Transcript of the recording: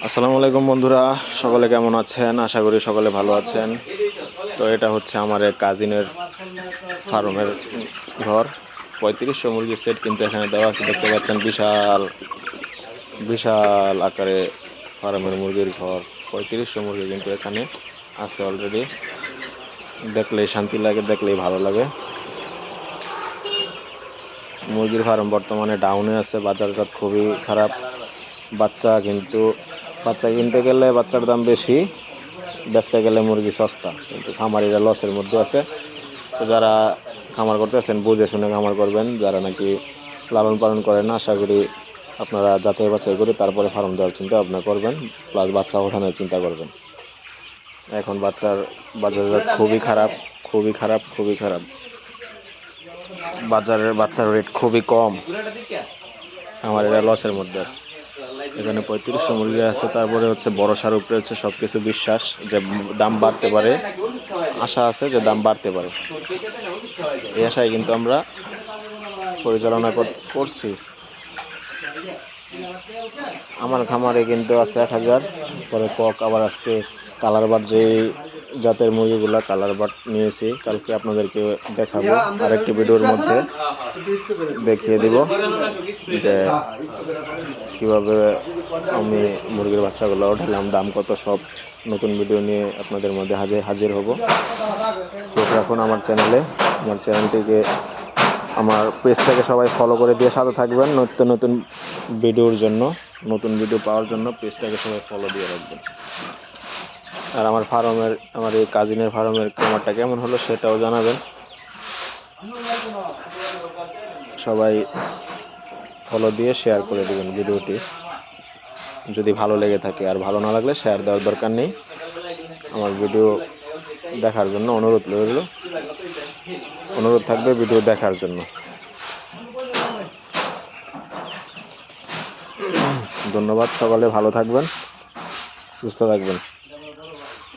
আসসালামু আলাইকুম বন্ধুরা, সকলে কেমন আছেন? আশা করি সকলে ভালো আছেন। তো এটা হচ্ছে আমার এক কাজিনের ফার্মের ঘর। 3500 মুরগির সেট কিন্তু এখানে দেওয়া আছে, দেখতে পাচ্ছেন। বিশাল বিশাল আকারে ফার্মের মুরগির ঘর। 3500 মুরগি কিন্তু এখানে আছে অলরেডি। দেখলেই শান্তি লাগে, দেখলেই ভালো লাগে। মুরগির ফার্ম বর্তমানে ডাউনে আছে, বাজারজাত খুবই খারাপ। বাচ্চা কিনতে গেলে বাচ্চার দাম বেশি, বেচতে গেলে মুরগি সস্তা, কিন্তু খামারিরা লসের মধ্যে আছে। তো যারা খামার করতেছেন বুঝে শুনে খামার করবেন, যারা নাকি লালন পালন করেন না, আশা করি আপনারা যাচাই বাছাই করে তারপরে ফার্ম দেওয়ার চিন্তা ভাবনা করবেন, প্লাস বাচ্চা ওঠানোর চিন্তা করবেন। এখন বাজারজাত খুবই খারাপ, খুবই খারাপ, খুবই খারাপ। বাচ্চার রেট খুবই কম, আমার এরা লসের মধ্যে আছে। এখানে 3500 মুরগি আছে। তারপরে হচ্ছে ভরসার উপরে হচ্ছে সবকিছু বিশ্বাস যে দাম বাড়তে পারে, আশা আছে যে দাম বাড়তে পারে। এই আশায় কিন্তু আমরা পরিচালনা করছি। আমার খামারে কিন্তু আছে 1000, পরে কক, আবার আজকে কালার বাট, যে জাতের মুরগিগুলা কালার বাট নিয়েছি, কালকে আপনাদেরকে দেখাবো আরেকটি ভিডিওর মধ্যে দেখিয়ে দিব যে কিভাবে আমি মুরগির বাচ্চাগুলো উঠালাম, দাম কত, সব নতুন ভিডিও নিয়ে আপনাদের মধ্যে হাজির হব। চোখ রাখুন আমার চ্যানেলে। আমার চ্যানেলটিকে, আমার পেজটাকে সবাই ফলো করে দিয়ে সাথে থাকবেন নতুন নতুন ভিডিওর জন্য। নতুন ভিডিও পাওয়ার জন্য পেজটাকে সবাই ফলো দিয়ে রাখবেন। আর আমার এই কাজিনের ফার্মের খামারটা কেমন হলো সেটাও জানাবেন। সবাই ফলো দিয়ে শেয়ার করে দেবেন ভিডিওটি যদি ভালো লেগে থাকে। আর ভালো না লাগলে শেয়ার দেওয়ার দরকার নেই। আমার ভিডিও দেখার জন্য অনুরোধ থাকবে ভিডিও দেখার জন্য। ধন্যবাদ। সকলে ভালো থাকবেন, সুস্থ থাকবেন।